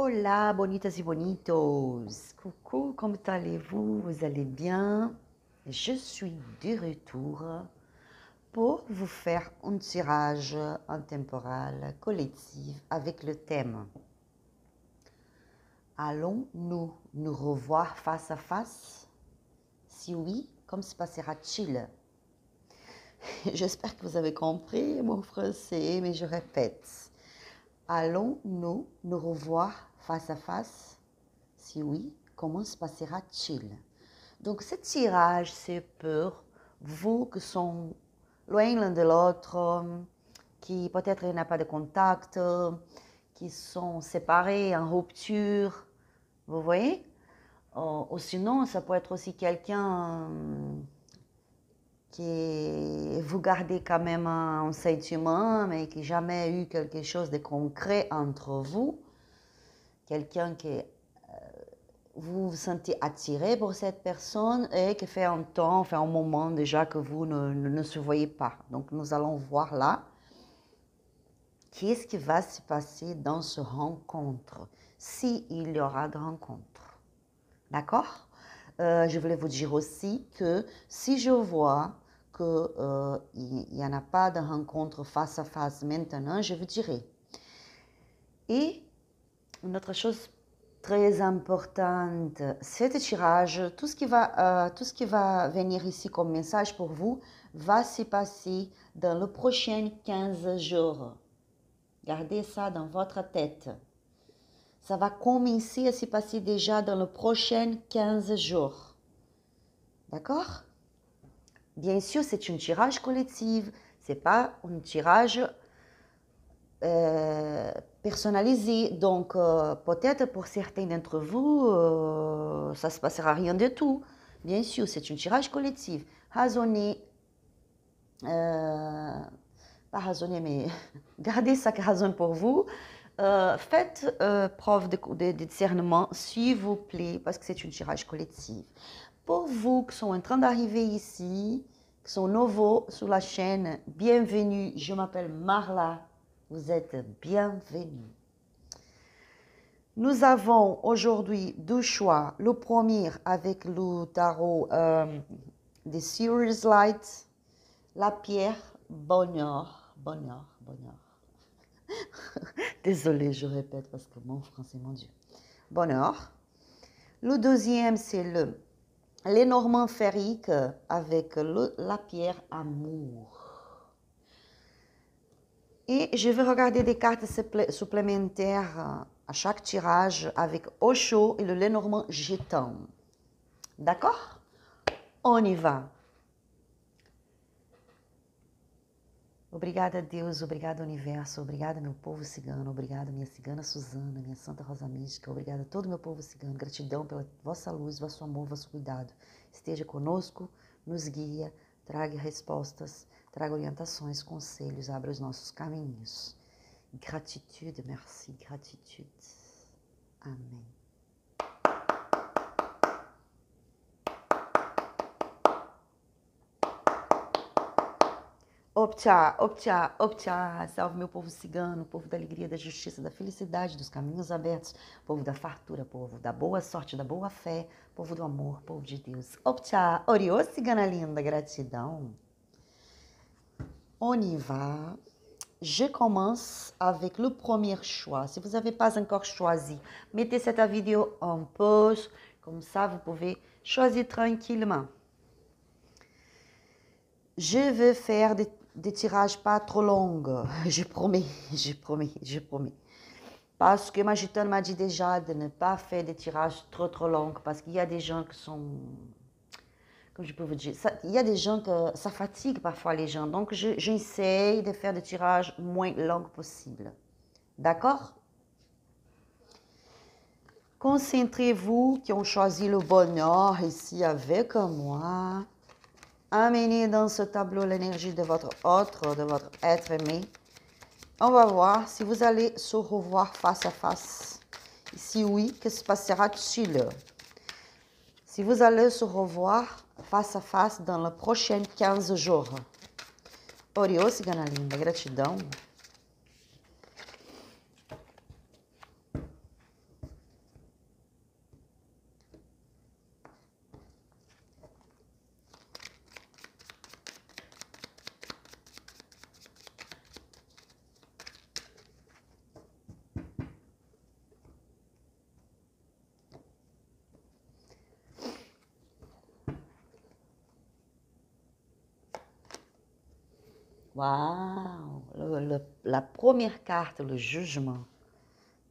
Hola, bonitas y bonitos. Coucou, comment allez-vous? Vous allez bien? Je suis de retour pour vous faire un tirage intemporel collectif avec le thème Allons-nous nous revoir face à face? Si oui, comme se passera-t-il? J'espère que vous avez compris mon français, mais je répète. Allons-nous nous revoir face à face? Si oui, comment se passera-t-il? Donc, ce tirage, c'est pour vous qui sont loin l'un de l'autre, qui peut-être n'ont pas de contact, qui sont séparés, en rupture, vous voyez? Ou sinon, ça peut être aussi quelqu'un qui vous gardez quand même un sentiment, mais qui n'a jamais eu quelque chose de concret entre vous. Quelqu'un qui vous vous sentez attiré pour cette personne et qui fait un temps, fait un moment déjà que vous ne se voyez pas. Donc nous allons voir là qu'est-ce qui va se passer dans ce rencontre, s'il y aura de rencontre. D'accord? Je voulais vous dire aussi que si je vois qu'il n'y en a pas de rencontre face à face maintenant, je vous dirai. Et une autre chose très importante, ce tirage, tout ce qui va venir ici comme message pour vous va se passer dans les prochains 15 jours. Gardez ça dans votre tête. Ça va commencer à se passer déjà dans les prochains 15 jours. D'accord? Bien sûr, c'est un tirage collectif. Ce n'est pas un tirage personnalisé. Donc, peut-être pour certains d'entre vous, ça ne se passera rien du tout. Bien sûr, c'est un tirage collectif. Raisonnez, pas raisonnez, mais gardez ça raison pour vous. Faites preuve de discernement, s'il vous plaît, parce que c'est un tirage collectif. Pour vous qui sont en train d'arriver ici, qui sont nouveaux sur la chaîne, bienvenue. Je m'appelle Marla. Vous êtes bienvenus. Nous avons aujourd'hui deux choix. Le premier avec le tarot des Series Light, la pierre bonheur, bonheur, bonheur. Désolée, je répète parce que mon français, mon Dieu. Bonheur. Le deuxième, c'est le Lénormand ferrique avec la pierre amour. Et je vais regarder des cartes supplémentaires à chaque tirage avec Osho et le Lénormand jetant. D'accord? On y va. Obrigada, Deus. Obrigada, Universo. Obrigada, meu povo cigano. Obrigada, minha cigana Suzana, minha Santa Rosa Mística. Obrigada a todo meu povo cigano. Gratidão pela vossa luz, vosso amor, vosso cuidado. Esteja conosco, nos guia, traga respostas, traga orientações, conselhos, abra os nossos caminhos. Gratitude, merci, gratitude. Amém. Optcha, optcha, optcha, salve meu povo cigano, povo da alegria, da justiça, da felicidade, dos caminhos abertos, povo da fartura, povo da boa sorte, da boa fé, povo do amor, povo de Deus. Optcha, oriô, cigana linda, gratidão. On y va. Je commence avec le premier choix. Si vous n'avez pas encore choisi, mettez cette vidéo en pause, comme ça vous pouvez choisir tranquillement. Je vais faire des tirages pas trop longs, je promets, je promets, je promets. Parce que ma gitane m'a dit déjà de ne pas faire des tirages trop longs, parce qu'il y a des gens qui sont, comme je peux vous dire, il y a des gens que ça fatigue parfois les gens, donc j'essaie de faire des tirages moins longs possible. D'accord? Concentrez-vous qui ont choisi le bonheur ici avec moi. Amenez dans ce tableau l'énergie de votre autre, de votre être aimé. On va voir si vous allez se revoir face à face. Et si oui, que se passera-t-il? Si vous allez se revoir face à face dans les prochains 15 jours. Oriô, cigana linda, gratidão. Waouh! La première carte, le jugement.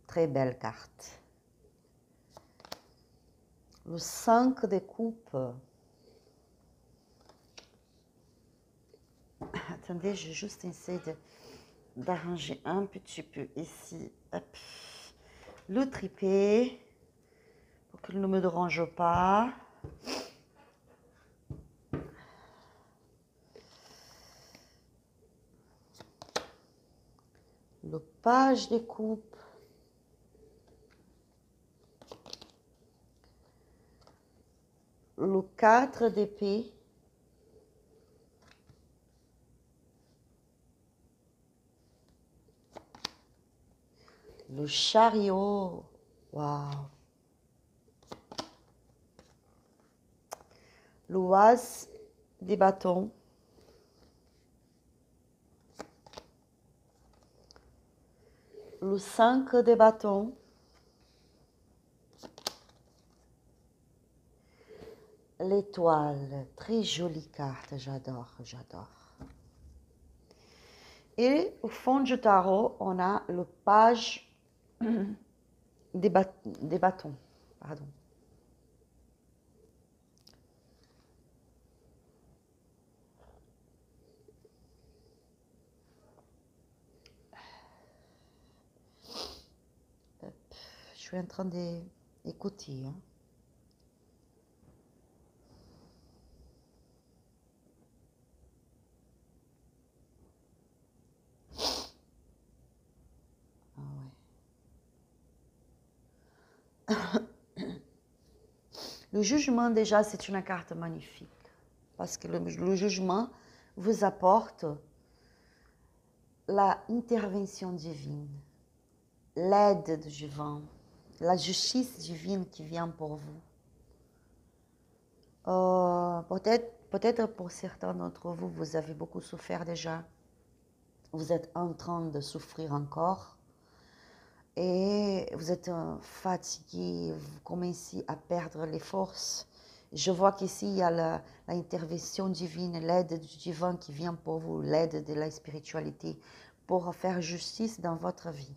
Très belle carte. Le 5 de coupe. Attendez, je vais juste essayer d'arranger un petit peu ici. Hop. Le tripé, pour qu'il ne me dérange pas. Le page des coupes. Le 4 d'épée. Le chariot. Waouh. L'oise des bâtons. Le 5 des bâtons. L'étoile. Très jolie carte. J'adore, j'adore. Et au fond du tarot, on a le page des bâtons. Pardon. Je suis en train d'écouter. Hein. Ah ouais. Le jugement, déjà, c'est une carte magnifique. Parce que le jugement vous apporte la intervention divine, l'aide divine, la justice divine qui vient pour vous. Peut-être pour certains d'entre vous, vous avez beaucoup souffert déjà. Vous êtes en train de souffrir encore. Et vous êtes fatigué, vous commencez à perdre les forces. Je vois qu'ici, il y a l'intervention divine, l'aide du divin qui vient pour vous, l'aide de la spiritualité, pour faire justice dans votre vie.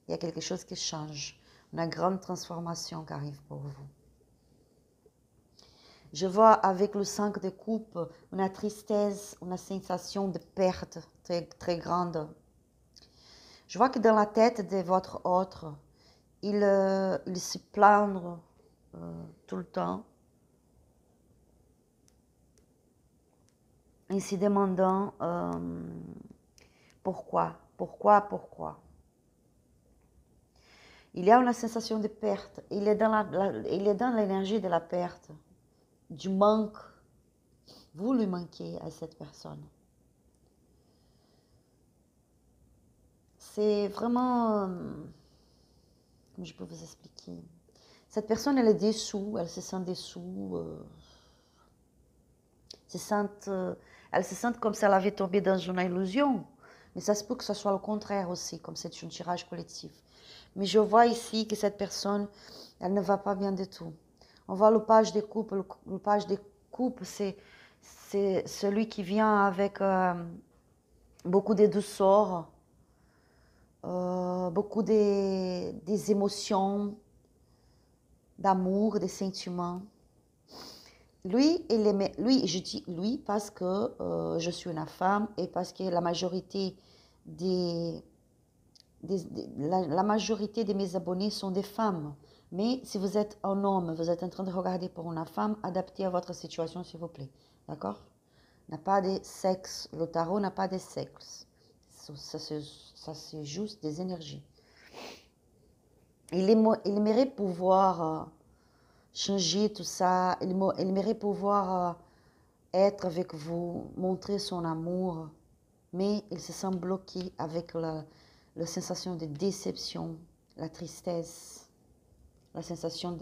Il y a quelque chose qui change, une grande transformation qui arrive pour vous. Je vois avec le 5 de coupe une tristesse, une sensation de perte très, très grande. Je vois que dans la tête de votre autre, il se plaindre tout le temps, en se demandant pourquoi. Il y a une sensation de perte, il est dans l'énergie de la perte, du manque. Vous lui manquez à cette personne. C'est vraiment, comment je peux vous expliquer? Cette personne, elle est dessous, elle se sent dessous, elle se sent comme si elle avait tombé dans une illusion. Mais ça se peut que ce soit le contraire aussi, comme c'est un tirage collectif. Mais je vois ici que cette personne, elle ne va pas bien du tout. On voit le page des coupes. Le page des coupes, c'est celui qui vient avec beaucoup de douceur, beaucoup des émotions, d'amour, des sentiments. Lui, je dis lui parce que je suis une femme et parce que la majorité la majorité de mes abonnés sont des femmes. Mais si vous êtes un homme, vous êtes en train de regarder pour une femme, adaptée à votre situation, s'il vous plaît. D'accord? N'a pas de sexe. Le tarot n'a pas de sexe. Ça, c'est juste des énergies. Il aimerait pouvoir changer tout ça. Il aimerait pouvoir être avec vous, montrer son amour, mais il se sent bloqué avec la sensation de déception, la tristesse, la sensation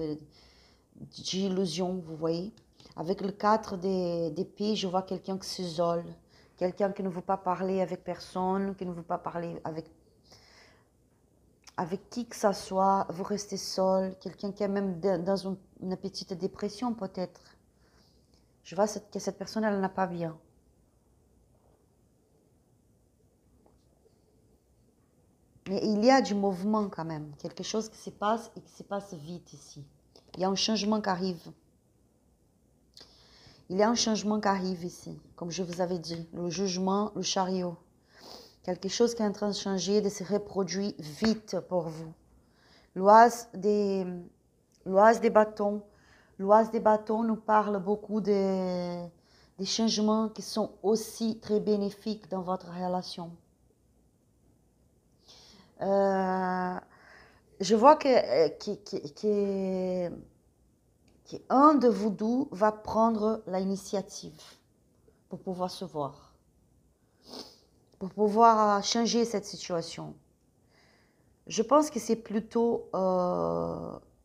d'illusion, vous voyez. Avec le 4 d'épée, je vois quelqu'un qui s'isole, quelqu'un qui ne veut pas parler avec personne, qui ne veut pas parler avec qui que ce soit, vous restez seul, quelqu'un qui est même dans une petite dépression peut-être. Je vois que cette personne, elle n'a pas bien. Mais il y a du mouvement quand même. Quelque chose qui se passe et qui se passe vite ici. Il y a un changement qui arrive. Il y a un changement qui arrive ici. Comme je vous avais dit. Le jugement, le chariot. Quelque chose qui est en train de changer, de se reproduire vite pour vous. L'oise des bâtons. L'oise des bâtons nous parle beaucoup des changements qui sont aussi très bénéfiques dans votre relation. Je vois qu'un de vous deux va prendre l'initiative pour pouvoir se voir, pour pouvoir changer cette situation. Je pense que c'est plutôt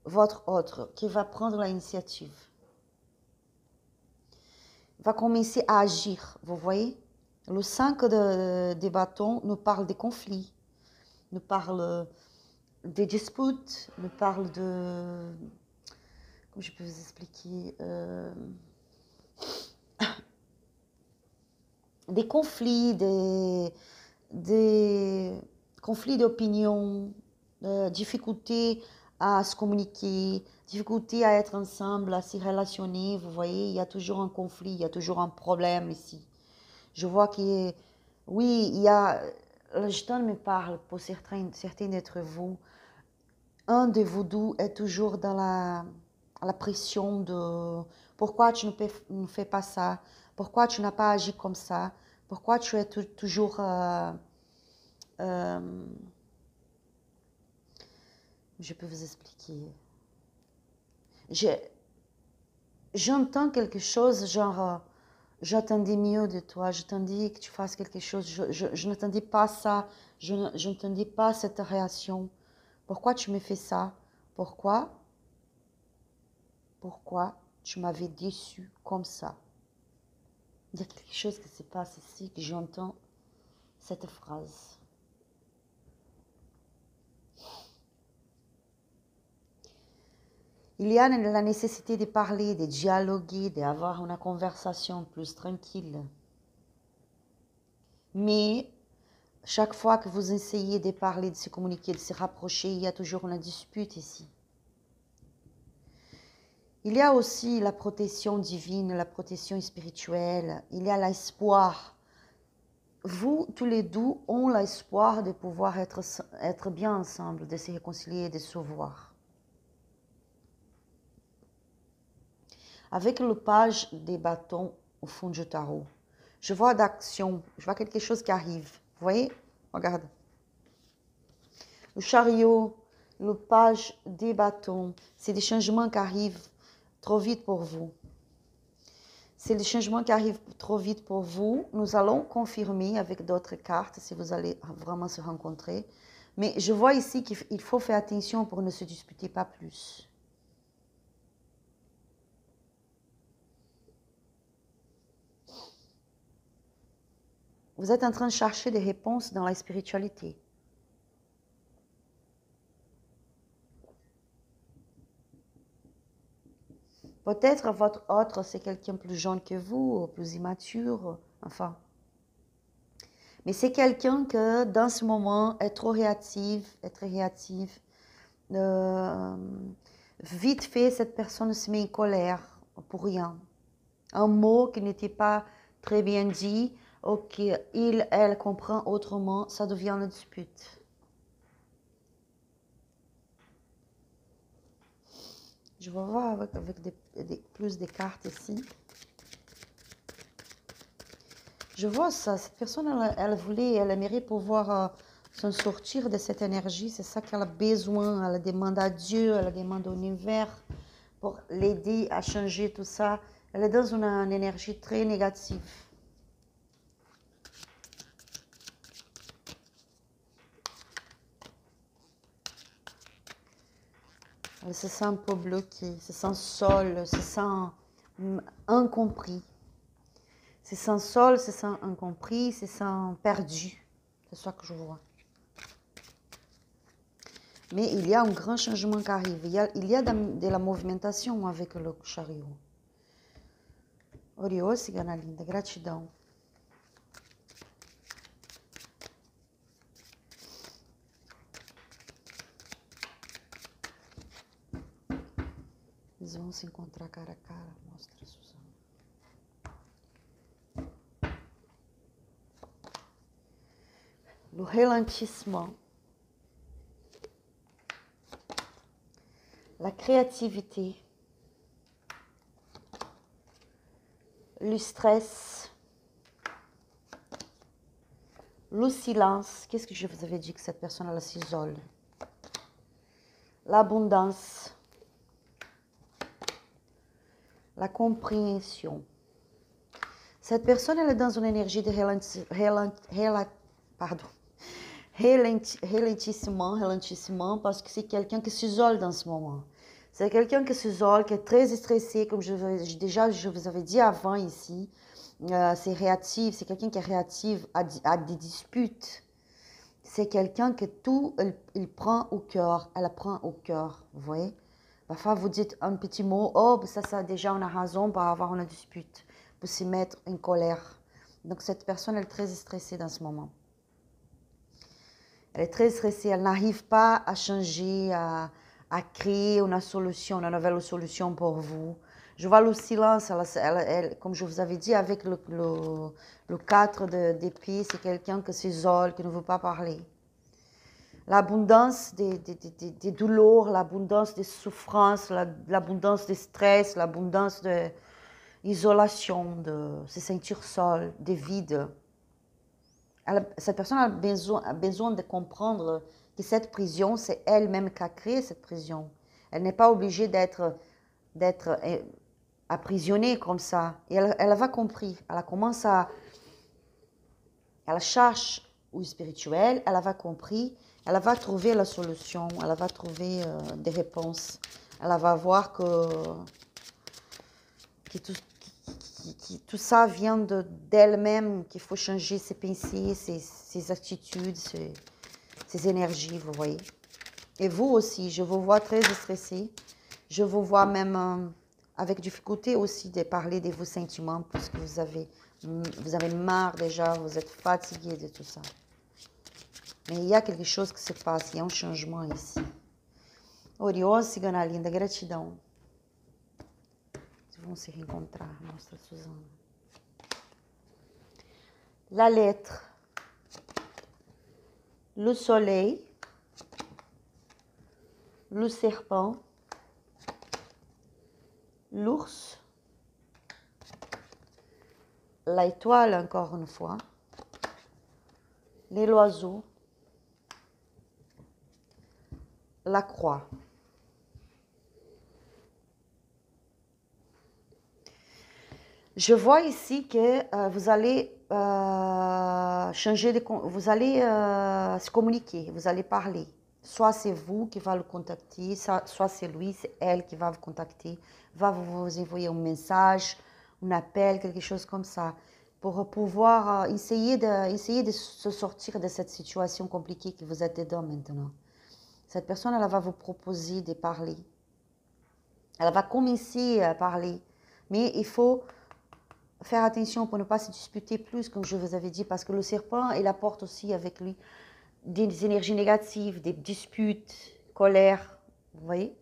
votre autre qui va prendre l'initiative. Va commencer à agir, vous voyez? Le 5 des bâtons nous parle des conflits, nous parle des disputes, nous parle de... Comment je peux vous expliquer des conflits, des conflits d'opinion, difficultés à se communiquer, difficultés à être ensemble, à se relationner. Vous voyez, il y a toujours un conflit, il y a toujours un problème ici. Je vois que, oui, il y a... Le jeton me parle pour certains d'entre vous. Un de vous deux est toujours dans la pression de pourquoi tu ne fais pas ça, pourquoi tu n'as pas agi comme ça, pourquoi tu es toujours... je peux vous expliquer. J'entends quelque chose genre... j'attendais mieux de toi, j'attendais que tu fasses quelque chose, je n'attendais pas ça, je n'attendais pas cette réaction. Pourquoi tu me fais ça? Pourquoi tu m'avais déçu comme ça? Il y a quelque chose qui se passe ici, que j'entends cette phrase. Il y a la nécessité de parler, de dialoguer, d'avoir une conversation plus tranquille. Mais chaque fois que vous essayez de parler, de se communiquer, de se rapprocher, il y a toujours une dispute ici. Il y a aussi la protection divine, la protection spirituelle, il y a l'espoir. Vous, tous les deux, ont l'espoir de pouvoir être bien ensemble, de se réconcilier, de se voir. Avec le page des bâtons au fond du tarot, je vois d'action, je vois quelque chose qui arrive. Vous voyez? Regarde. Le chariot, le page des bâtons, c'est des changements qui arrivent trop vite pour vous. C'est des changements qui arrivent trop vite pour vous. Nous allons confirmer avec d'autres cartes si vous allez vraiment se rencontrer. Mais je vois ici qu'il faut faire attention pour ne se disputer pas plus. Vous êtes en train de chercher des réponses dans la spiritualité. Peut-être votre autre, c'est quelqu'un plus jeune que vous, plus immature, enfin. Mais c'est quelqu'un que, dans ce moment, est trop réactif, est très réactif. Vite fait, cette personne se met en colère pour rien. Un mot qui n'était pas très bien dit, ou elle comprend autrement, ça devient une dispute. Je vais voir avec plus de cartes ici. Je vois ça, cette personne, elle aimerait pouvoir s'en sortir de cette énergie. C'est ça qu'elle a besoin. Elle demande à Dieu, elle demande à l'univers pour l'aider à changer tout ça. Elle est dans une énergie très négative. Elle se sent un peu bloquée, se sent seule, se sent incompris. Se sent seule, se sent incompris, se sent perdu. C'est ça que je vois. Mais il y a un grand changement qui arrive. Il y a de la movimentation avec le chariot. Oriô, cigana linda, gratidão. Eles vão se encontrar cara a cara. Mostra, Suzana. Le ralentissement. La créativité. Le stress. Le silence. Qu'est-ce que je vous avais dit que cette personne, elle s'isole? L'abondance. La compréhension. Cette personne, elle est dans une énergie de ralentissement, parce que c'est quelqu'un qui s'isole dans ce moment. C'est quelqu'un qui s'isole, qui est très stressé, comme je vous avais dit avant ici. C'est réactif, c'est quelqu'un qui est réactif à des disputes. C'est quelqu'un que tout, il prend au cœur, elle prend au cœur, vous voyez. Parfois, vous dites un petit mot, oh, ça déjà, on a raison pour avoir une dispute, pour se mettre en colère. Donc, cette personne, elle est très stressée dans ce moment. Elle est très stressée, elle n'arrive pas à changer, à créer une solution, une nouvelle solution pour vous. Je vois le silence, comme je vous avais dit, avec le 4 d'épée, c'est quelqu'un qui s'isole, qui ne veut pas parler. L'abondance des douleurs, l'abondance des souffrances, l'abondance des stress, l'abondance de l'isolation, de se sentir seul, de vide. Cette personne a besoin de comprendre que cette prison, c'est elle-même qui a créé cette prison. Elle n'est pas obligée d'être emprisonnée comme ça. Et elle va compris. Elle commence à... Elle cherche au spirituel, elle va compris. Elle va trouver la solution, elle va trouver des réponses. Elle va voir que tout ça vient d'elle-même, qu'il faut changer ses pensées, ses attitudes, ses énergies, vous voyez. Et vous aussi, je vous vois très stressé. Je vous vois même avec difficulté aussi de parler de vos sentiments parce que vous avez marre déjà, vous êtes fatigué de tout ça. Mais il y a quelque chose qui se passe, il y a un changement ici. Orion, cigana linda, gratidão. Ils vont se rencontrar, mostra Suzana. La lettre. Le soleil. Le serpent. L'ours. L'étoile, encore une fois. L'oiseau. La croix. Je vois ici que vous allez vous allez se communiquer, vous allez parler. Soit c'est vous qui va le contacter, soit c'est lui, c'est elle qui va vous contacter, va vous envoyer un message, un appel, quelque chose comme ça, pour pouvoir essayer de se sortir de cette situation compliquée que vous êtes dedans maintenant. Cette personne, elle va vous proposer de parler. Elle va commencer à parler, mais il faut faire attention pour ne pas se disputer plus, comme je vous avais dit, parce que le serpent, il apporte aussi avec lui des énergies négatives, des disputes, colère, vous voyez?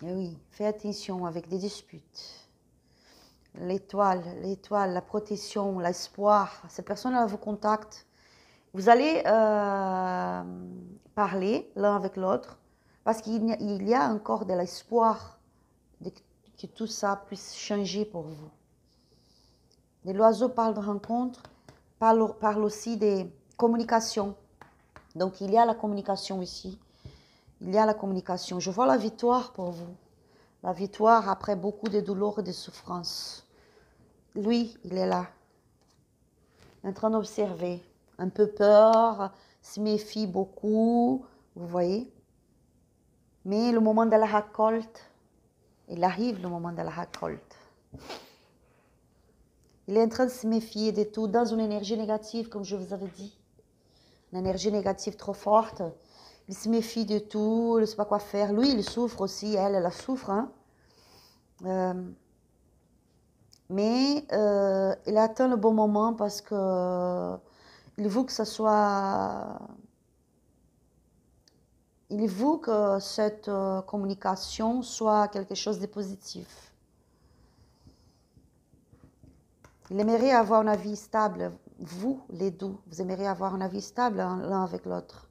Et oui, fais attention avec des disputes. L'étoile, la protection, l'espoir, cette personne, elle vous contacte. Vous allez parler l'un avec l'autre, parce qu'il y a encore de l'espoir que tout ça puisse changer pour vous. L'oiseau parle de rencontre, parle aussi de communication. Donc, il y a la communication ici. Il y a la communication. Je vois la victoire pour vous. La victoire après beaucoup de douleurs et de souffrances. Lui, il est là, en train d'observer. Un peu peur, se méfie beaucoup, vous voyez. Mais le moment de la récolte, il arrive le moment de la récolte. Il est en train de se méfier de tout dans une énergie négative, comme je vous avais dit. Une énergie négative trop forte. Il se méfie de tout, il ne sait pas quoi faire. Lui, il souffre aussi, elle souffre. Hein? Mais il attend le bon moment parce que il veut que ça soit... Il veut que cette communication soit quelque chose de positif. Il aimerait avoir une vie stable, vous, les deux, vous aimeriez avoir une vie stable l'un avec l'autre.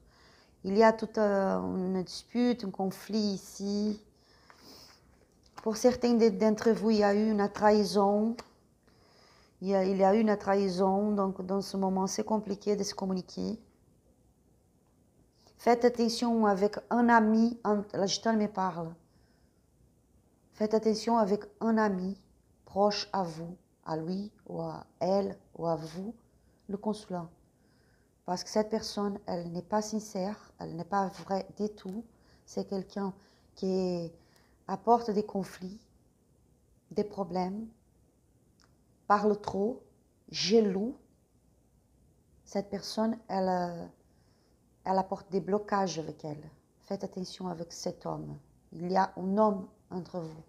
Il y a toute une dispute, un conflit ici. Pour certains d'entre vous, il y a eu une trahison. Il y a eu une trahison, donc dans ce moment, c'est compliqué de se communiquer. Faites attention avec un ami, la gitane me parle. Faites attention avec un ami proche à vous, à lui ou à elle ou à vous, le consulant. Parce que cette personne, elle n'est pas sincère, elle n'est pas vraie du tout. C'est quelqu'un qui apporte des conflits, des problèmes, parle trop, jaloux. Cette personne, elle apporte des blocages avec elle. Faites attention avec cet homme. Il y a un homme entre vous.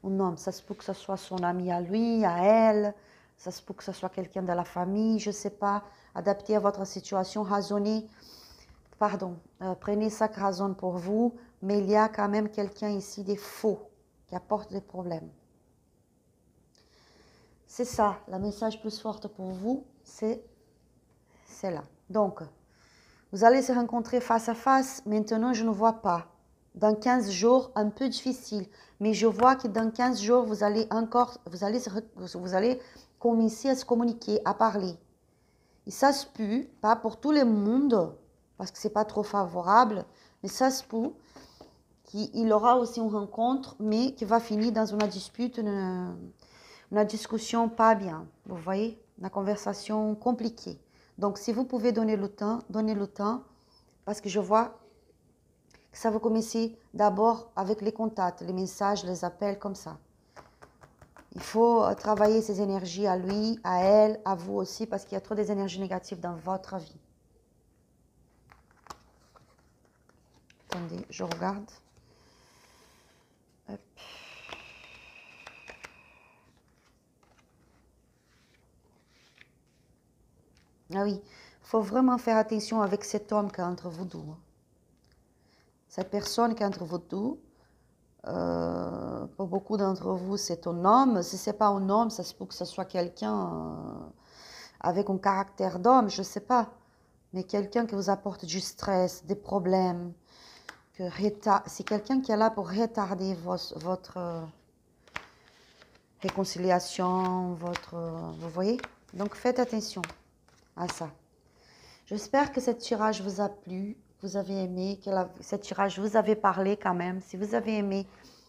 Un homme, ça se peut que ce soit son ami à lui, à elle, ça se peut que ce soit quelqu'un de la famille, je ne sais pas. Adaptez à votre situation, raisonnez. Pardon, prenez chaque raison pour vous, mais il y a quand même quelqu'un ici des faux qui apporte des problèmes. C'est ça, le message plus fort pour vous, c'est là. Donc, vous allez se rencontrer face à face. Maintenant, je ne vois pas. Dans 15 jours, un peu difficile. Mais je vois que dans 15 jours, vous allez commencer à se communiquer, à parler. Et ça se peut, pas pour tout le monde, parce que ce n'est pas trop favorable, mais ça se peut qu'il aura aussi une rencontre, mais qui va finir dans une dispute, une discussion pas bien. Vous voyez, une conversation compliquée. Donc, si vous pouvez donner le temps, donnez le temps, parce que je vois que ça va commencer d'abord avec les contacts, les messages, les appels, comme ça. Il faut travailler ces énergies à lui, à elle, à vous aussi, parce qu'il y a trop des énergies négatives dans votre vie. Attendez, je regarde. Hop. Ah oui, il faut vraiment faire attention avec cet homme qui est entre vous deux. Cette personne qui est entre vous deux, pour beaucoup d'entre vous, c'est un homme. Si ce n'est pas un homme, ça se peut que ce soit quelqu'un avec un caractère d'homme, je ne sais pas. Mais quelqu'un qui vous apporte du stress, des problèmes. C'est quelqu'un qui est là pour retarder votre réconciliation, vous voyez? Donc faites attention à ça. J'espère que ce tirage vous a plu, que vous avez aimé, que ce tirage vous avez parlé quand même. Si vous avez aimé,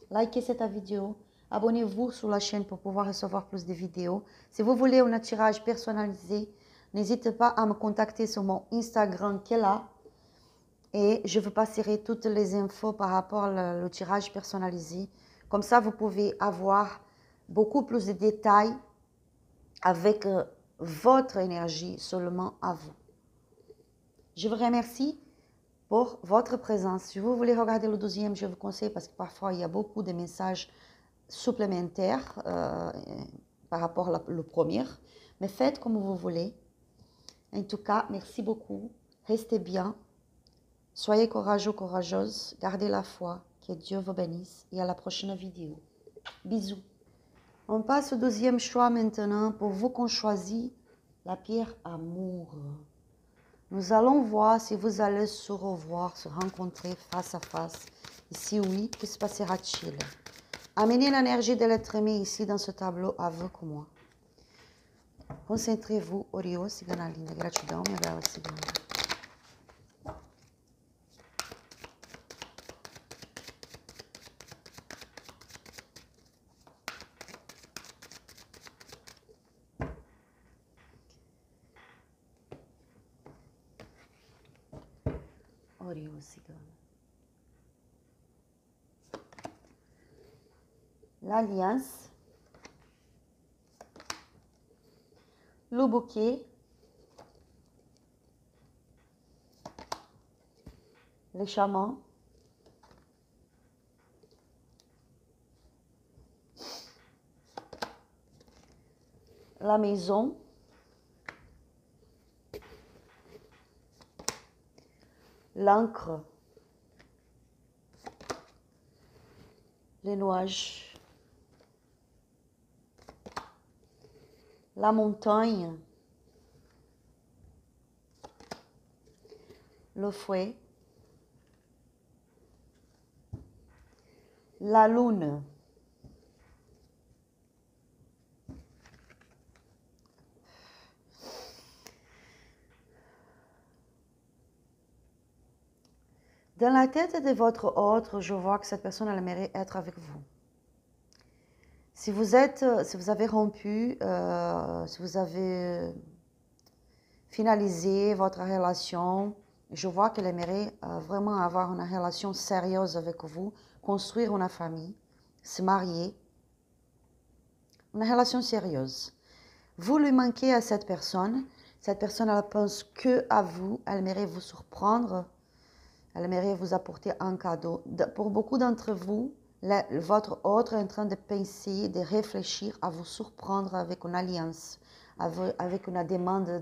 likez cette vidéo, abonnez-vous sur la chaîne pour pouvoir recevoir plus de vidéos. Si vous voulez un tirage personnalisé, n'hésitez pas à me contacter sur mon Instagram qui est là. Et je vous passerai toutes les infos par rapport au tirage personnalisé. Comme ça, vous pouvez avoir beaucoup plus de détails avec votre énergie seulement à vous. Je vous remercie pour votre présence. Si vous voulez regarder le deuxième, je vous conseille parce que parfois il y a beaucoup de messages supplémentaires par rapport au premier. Mais faites comme vous voulez. En tout cas, merci beaucoup. Restez bien. Soyez courageux, courageuse. Gardez la foi. Que Dieu vous bénisse. Et à la prochaine vidéo. Bisous. On passe au deuxième choix maintenant pour vous qu'on choisit la pierre amour. Nous allons voir si vous allez se revoir, se rencontrer face à face. Et si oui, que se passera-t-il? Amenez l'énergie de l'être aimé ici dans ce tableau avec moi. Concentrez-vous, Oriô, Cigana linda. Gratidão, minha bela cigana. Oriô, cigana. L'alliance. Le bouquet. Le chaman. La maison. l'encre, les nuages, la montagne, le fouet, la lune, dans la tête de votre autre, je vois que cette personne elle aimerait être avec vous. Si vous avez rompu, si vous avez finalisé votre relation, je vois qu'elle aimerait vraiment avoir une relation sérieuse avec vous, construire une famille, se marier, une relation sérieuse. Vous lui manquez à cette personne elle pense que à vous, elle aimerait vous surprendre, elle aimerait vous apporter un cadeau. Pour beaucoup d'entre vous, votre autre est en train de penser, de réfléchir à vous surprendre avec une alliance, avec une demande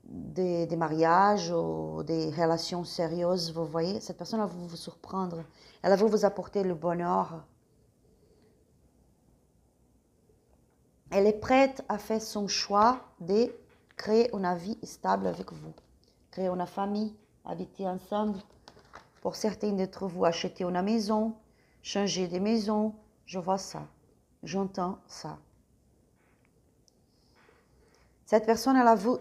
de mariage ou des relations sérieuses, vous voyez. Cette personne va vous surprendre, elle va vous apporter le bonheur. Elle est prête à faire son choix de créer une vie stable avec vous, créer une famille, habiter ensemble. Pour certains d'entre vous, acheter une maison, changer de maison, je vois ça, j'entends ça. Cette personne, elle a voulu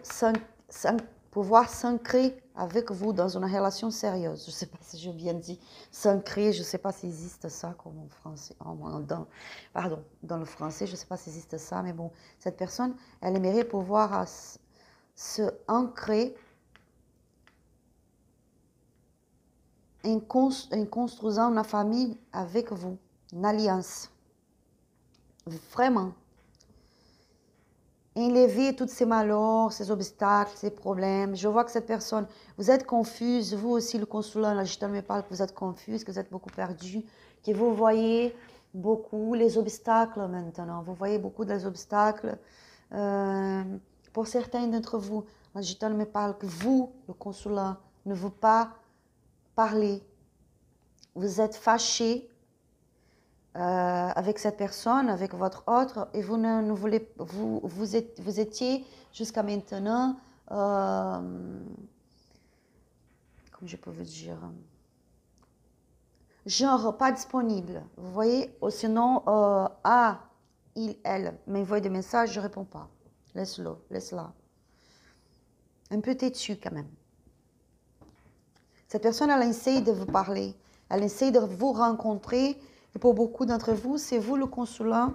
pouvoir s'ancrer avec vous dans une relation sérieuse. Je ne sais pas si j'ai bien dit s'ancrer, je ne sais pas s'il existe ça comme en français, dans le français, je ne sais pas s'il existe ça, mais bon, cette personne, elle aimerait pouvoir se ancrer en construisant une famille avec vous, une alliance. Vraiment. Enlever tous ces malheurs, ces obstacles, ces problèmes. Je vois que cette personne, vous êtes confuse, vous aussi le consulat, la gitane me parle que vous êtes confuse, que vous êtes beaucoup perdu, que vous voyez beaucoup les obstacles maintenant. Vous voyez beaucoup des obstacles. Pour certains d'entre vous, la gitane me parle que vous, le consulat, ne veut pas parler. Vous êtes fâché avec cette personne, avec votre autre, et vous ne voulez, vous étiez jusqu'à maintenant, comment je peux vous dire, genre pas disponible, vous voyez, ou sinon, il, elle m'envoie des messages, je ne réponds pas, laisse-la, un peu têtu quand même. Cette personne, elle essaye de vous parler, elle essaye de vous rencontrer. Et pour beaucoup d'entre vous, c'est vous le consulat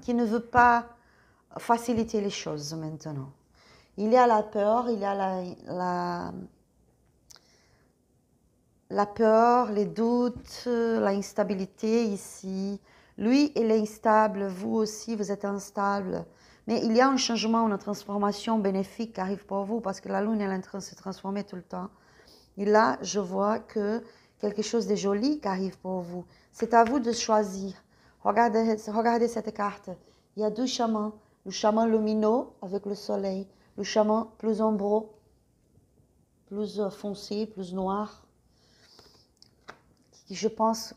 qui ne veut pas faciliter les choses maintenant. Il y a la peur, il y a la peur, les doutes, l'instabilité ici. Lui, il est instable, vous aussi, vous êtes instable. Mais il y a un changement, une transformation bénéfique qui arrive pour vous parce que la lune elle est en train de se transformer tout le temps. Et là, je vois que quelque chose de joli qui arrive pour vous. C'est à vous de choisir. Regardez cette carte. Il y a deux chamans. Le chaman lumineux avec le soleil. Le chaman plus ombreux, plus foncé, plus noir. Je pense,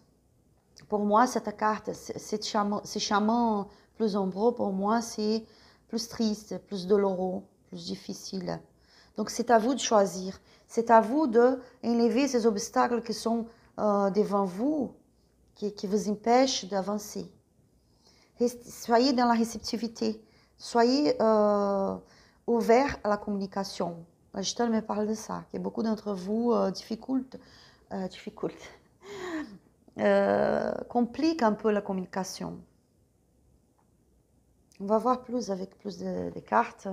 pour moi, cette carte, ces chamans plus ombreux, pour moi, c'est plus triste, plus douloureux, plus difficile. Donc, c'est à vous de choisir. C'est à vous d'enlever ces obstacles qui sont devant vous, qui vous empêchent d'avancer. Soyez dans la réceptivité. Soyez ouvert à la communication. La Gitane me parle de ça, que beaucoup d'entre vous compliquent un peu la communication. On va voir plus avec plus de cartes.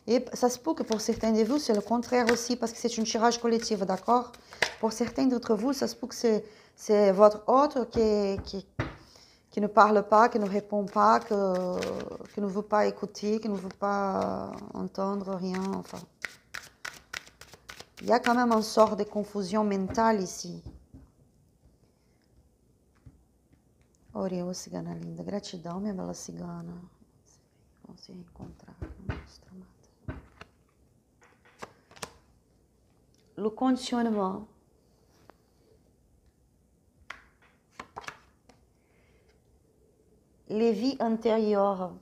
Et ça se peut que pour certains de vous, c'est le contraire aussi, parce que c'est une tirage collectif, d'accord? Pour certains d'entre vous, ça se peut que c'est votre autre qui ne parle pas, qui ne répond pas, qui ne veut pas écouter, qui ne veut pas entendre rien, enfin. Il y a quand même une sorte de confusion mentale ici. Oriô, cigana linda. Gratidão, minha bela cigana. Vamos se reencontrar. Nossa, amada. le conditionnement, les vies antérieures,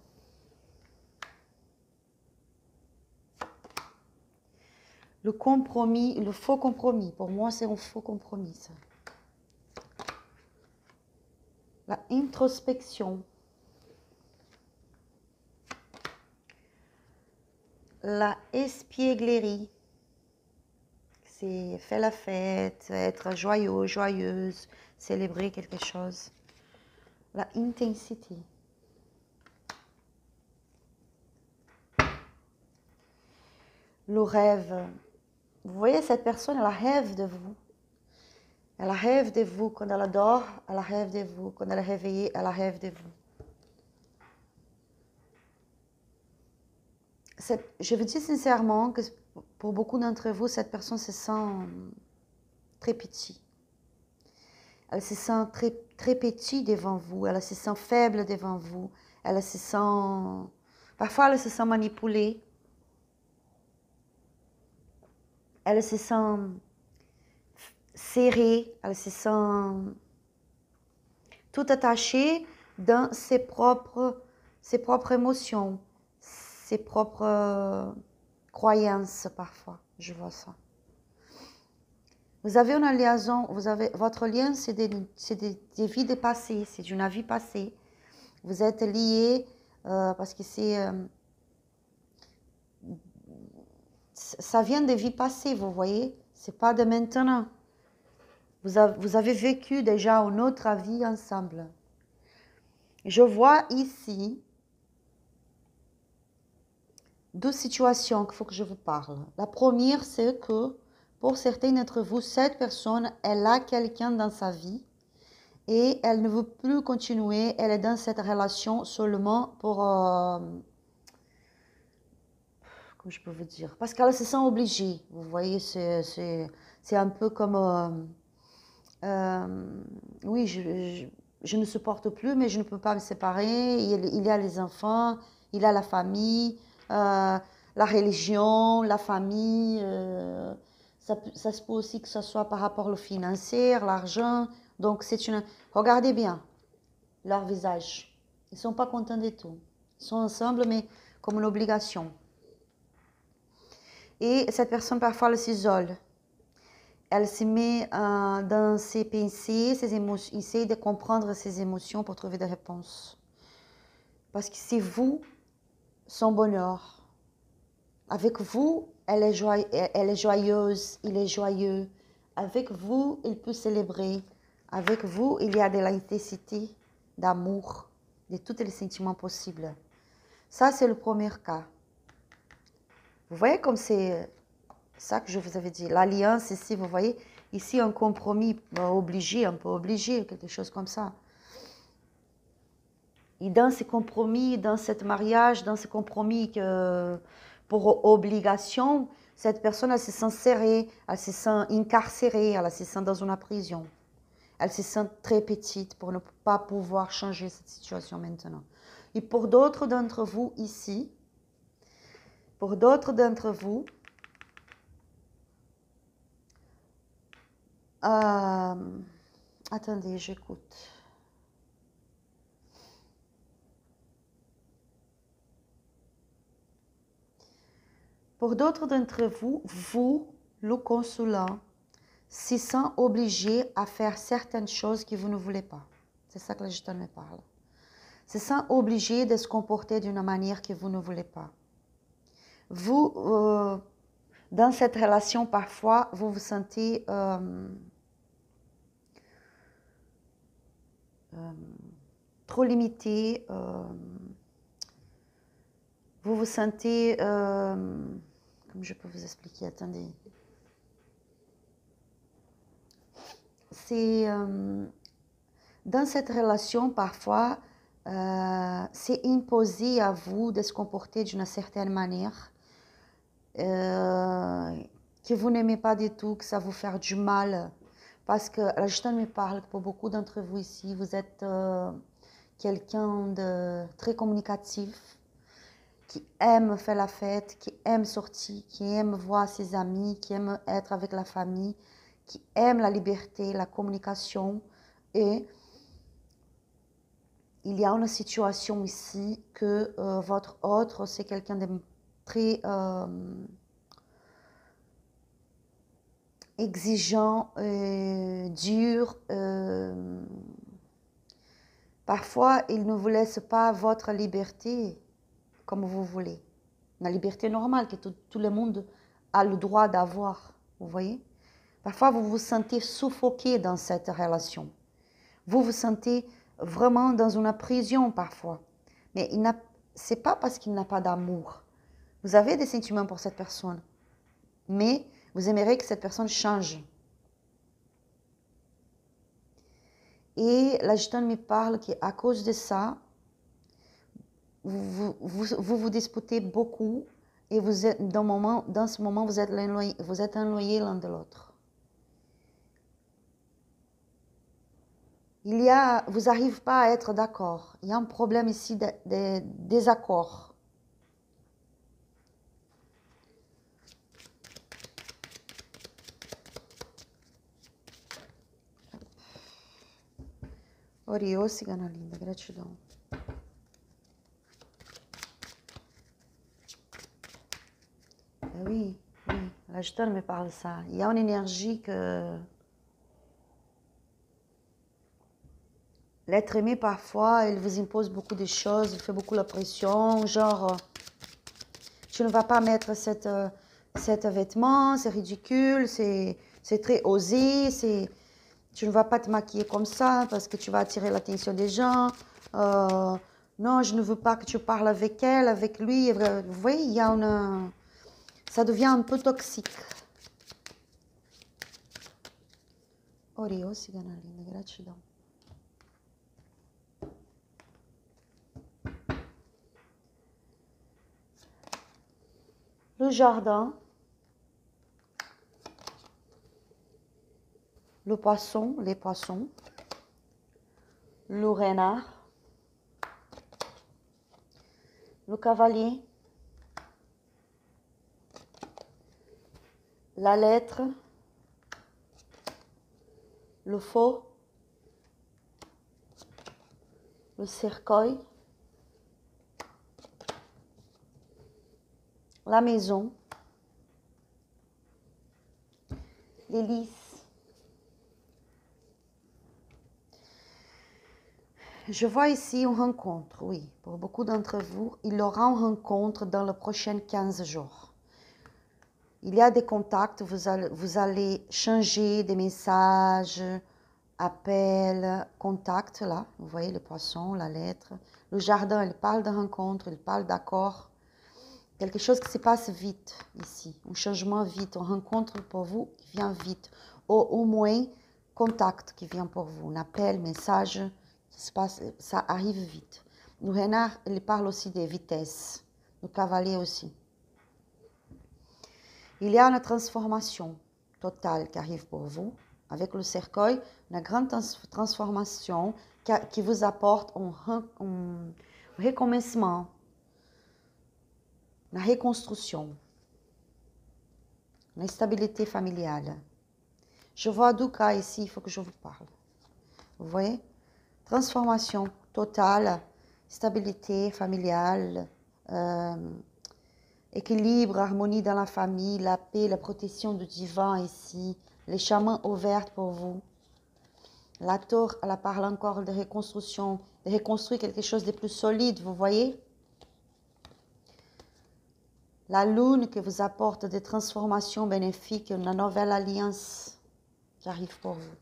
le compromis, le faux compromis. Pour moi, c'est un faux compromis, ça. La introspection. La espièglerie. C'est faire la fête, être joyeux, joyeuse, célébrer quelque chose. La intensité. Le rêve. Vous voyez, cette personne, elle rêve de vous. Elle rêve de vous quand elle dort, elle rêve de vous. Quand elle est réveillée, elle rêve de vous. Je vous dis sincèrement que pour beaucoup d'entre vous, cette personne se sent très petite. Elle se sent très, très petite devant vous, elle se sent faible devant vous, elle se sent... Parfois, elle se sent manipulée. Elle se sent serrée, elle se sent tout attachée dans ses propres émotions, ses propres croyances parfois. Je vois ça. Vous avez une liaison, votre lien, c'est des vies de passé, c'est une vie passée. Vous êtes liés parce que ça vient des vies passées, vous voyez. C'est pas de maintenant. Vous avez vécu déjà une autre vie ensemble. Je vois ici 2 situations qu'il faut que je vous parle. La première, c'est que pour certains d'entre vous, cette personne, elle a quelqu'un dans sa vie et elle ne veut plus continuer. Elle est dans cette relation seulement pour... comment je peux vous dire? Parce qu'elle se sent obligée. Vous voyez, c'est un peu comme... oui, je ne supporte plus, mais je ne peux pas me séparer. Il y a les enfants, il y a la famille, la religion, la famille. Ça se peut aussi que ce soit par rapport au financier, l'argent. Donc, c'est une... Regardez bien leur visage. Ils ne sont pas contents du tout. Ils sont ensemble, mais comme une obligation. Et cette personne, parfois, elle s'isole. Elle se met dans ses pensées, ses émotions, essaye de comprendre ses émotions pour trouver des réponses. Parce que c'est vous, son bonheur. Avec vous, elle est joyeuse, il est joyeux. Avec vous, il peut célébrer. Avec vous, il y a de l'intensité, d'amour, de tous les sentiments possibles. Ça, c'est le premier cas. Vous voyez comme c'est ça que je vous avais dit. L'alliance ici, vous voyez, ici un compromis obligé, un peu obligé, quelque chose comme ça. Et dans ce compromis, dans ce mariage, dans ce compromis pour obligation, cette personne, elle se sent serrée, elle se sent incarcérée, elle se sent dans une prison. Elle se sent très petite pour ne pas pouvoir changer cette situation maintenant. Et pour d'autres d'entre vous ici, attendez, j'écoute. Pour d'autres d'entre vous, le consulat, se sent obligé à faire certaines choses que vous ne voulez pas. C'est ça que le Gitan me parle. Se sent obligé de se comporter d'une manière que vous ne voulez pas. Vous, dans cette relation, parfois, vous vous sentez trop limité. Vous vous sentez... comment je peux vous expliquer? Attendez. C'est... dans cette relation, parfois, c'est imposé à vous de se comporter d'une certaine manière que vous n'aimez pas du tout, que ça vous fait du mal. Parce que la Gitan me parle que pour beaucoup d'entre vous ici, vous êtes quelqu'un de très communicatif, qui aime faire la fête, qui aime sortir, qui aime voir ses amis, qui aime être avec la famille, qui aime la liberté, la communication. Et il y a une situation ici que votre autre, c'est quelqu'un de très exigeant, dur. Parfois, il ne vous laisse pas votre liberté comme vous voulez. La liberté normale que tout le monde a le droit d'avoir, vous voyez. Parfois, vous vous sentez suffoqué dans cette relation. Vous vous sentez vraiment dans une prison parfois. Mais ce n'est pas parce qu'il n'a pas d'amour. Vous avez des sentiments pour cette personne. Mais vous aimeriez que cette personne change. Et la Gitane me parle qu'à cause de ça, vous disputez beaucoup et vous êtes, dans ce moment, vous êtes ennoyés l'un de l'autre. Vous n'arrivez pas à être d'accord. Il y a un problème ici de désaccord. Oriô, cigana linda, gratidão. Oui, la Gitane me parle ça. Il y a une énergie que l'être aimé, parfois, il vous impose beaucoup de choses, il fait beaucoup la pression, genre, tu ne vas pas mettre cet vêtement, c'est ridicule, c'est très osé, tu ne vas pas te maquiller comme ça parce que tu vas attirer l'attention des gens. Non, je ne veux pas que tu parles avec elle, avec lui. Vous voyez, il y a ça devient un peu toxique. Oriô, cigana linda, gratidão. Le jardin, le poisson, les poissons, le renard, le cavalier, la lettre, le faux, le cercueil, la maison, les lys. Je vois ici une rencontre, oui. Pour beaucoup d'entre vous, il y aura une rencontre dans les prochains 15 jours. Il y a des contacts, vous allez changer des messages, appels, contacts, là. Vous voyez le poisson, la lettre. Le jardin, il parle de rencontre, il parle d'accord. Quelque chose qui se passe vite ici, un changement vite, une rencontre pour vous qui vient vite. Ou au moins, contact qui vient pour vous, un appel, message, qui se passe, ça arrive vite. Le renard, il parle aussi de vitesse, le cavalier aussi. Il y a une transformation totale qui arrive pour vous. Avec le cercueil, une grande transformation qui vous apporte un recommencement, une reconstruction, une stabilité familiale. Je vois deux cas ici, il faut que je vous parle. Vous voyez? Transformation totale, stabilité familiale, équilibre, harmonie dans la famille, la paix, la protection du divin ici, les chemins ouverts pour vous. La tour, elle parle encore de reconstruction, de reconstruire quelque chose de plus solide, vous voyez? La lune qui vous apporte des transformations bénéfiques, une nouvelle alliance qui arrive pour vous.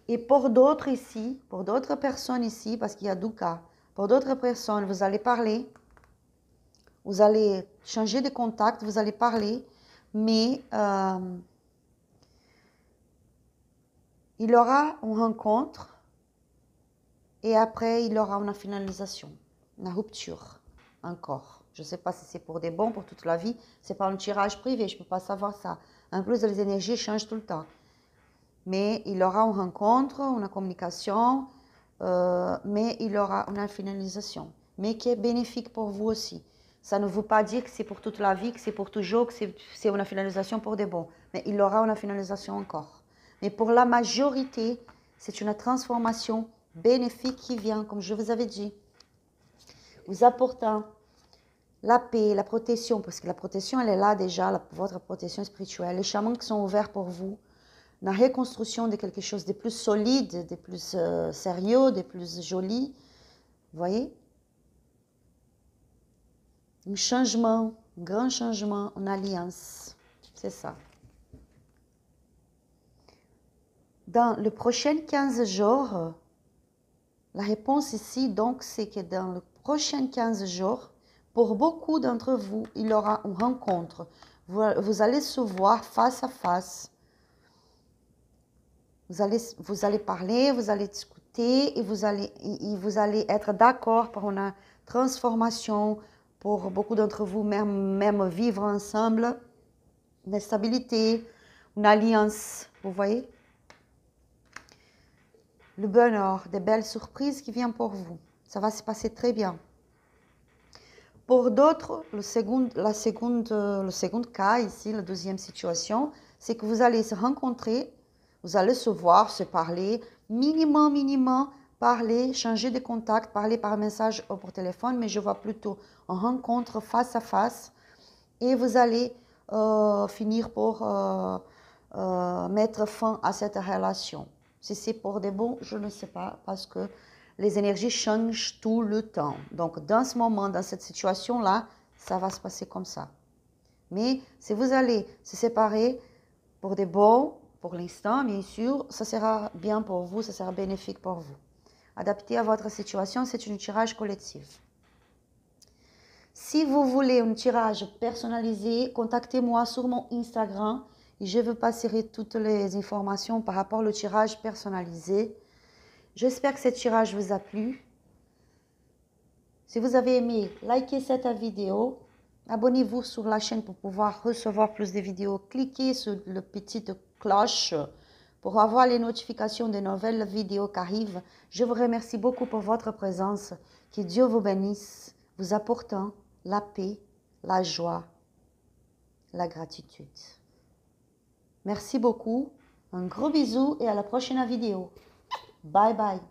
Et pour d'autres ici, pour d'autres personnes ici, parce qu'il y a deux cas, pour d'autres personnes, vous allez parler, vous allez changer de contact, vous allez parler, mais il y aura une rencontre et après, il y aura une finalisation, une rupture encore. Je ne sais pas si c'est pour des bons, pour toute la vie. Ce n'est pas un tirage privé, je ne peux pas savoir ça. En plus, les énergies changent tout le temps. Mais il y aura une rencontre, une communication, mais il y aura une finalisation. mais qui est bénéfique pour vous aussi. Ça ne veut pas dire que c'est pour toute la vie, que c'est pour toujours, que c'est une finalisation pour des bons. Mais il y aura une finalisation encore. Mais pour la majorité, c'est une transformation bénéfique qui vient, comme je vous avais dit, vous apportant la paix, la protection, parce que la protection, elle est là déjà, votre protection spirituelle. Les chamans qui sont ouverts pour vous, la reconstruction de quelque chose de plus solide, de plus sérieux, de plus joli. Vous voyez? Un changement, un grand changement en alliance. C'est ça. Dans les prochains 15 jours, la réponse ici, donc, c'est que dans les prochains 15 jours, pour beaucoup d'entre vous, il y aura une rencontre. Vous allez se voir face à face. Vous allez parler, vous allez discuter et vous allez être d'accord pour une transformation. Pour beaucoup d'entre vous, même vivre ensemble, une stabilité, une alliance, vous voyez? Le bonheur, des belles surprises qui viennent pour vous. Ça va se passer très bien. Pour d'autres, le second cas ici, la deuxième situation, c'est que vous allez se rencontrer, vous allez se voir, se parler, minimum, parler, changer de contact, parler par message ou par téléphone, mais je vois plutôt une rencontre face à face et vous allez finir pour mettre fin à cette relation. Si c'est pour de bon, je ne sais pas, parce que les énergies changent tout le temps. Donc, dans ce moment, dans cette situation-là, ça va se passer comme ça. Mais si vous allez se séparer pour de bon, pour l'instant, bien sûr, ça sera bien pour vous, ça sera bénéfique pour vous. Adapté à votre situation, c'est un tirage collectif. Si vous voulez un tirage personnalisé, contactez-moi sur mon Instagram et je vous passerai toutes les informations par rapport au tirage personnalisé. J'espère que ce tirage vous a plu. Si vous avez aimé, likez cette vidéo. Abonnez-vous sur la chaîne pour pouvoir recevoir plus de vidéos. Cliquez sur la petite cloche pour avoir les notifications des nouvelles vidéos qui arrivent. Je vous remercie beaucoup pour votre présence. Que Dieu vous bénisse, vous apportant la paix, la joie, la gratitude. Merci beaucoup. Un gros bisou et à la prochaine vidéo. Bye bye.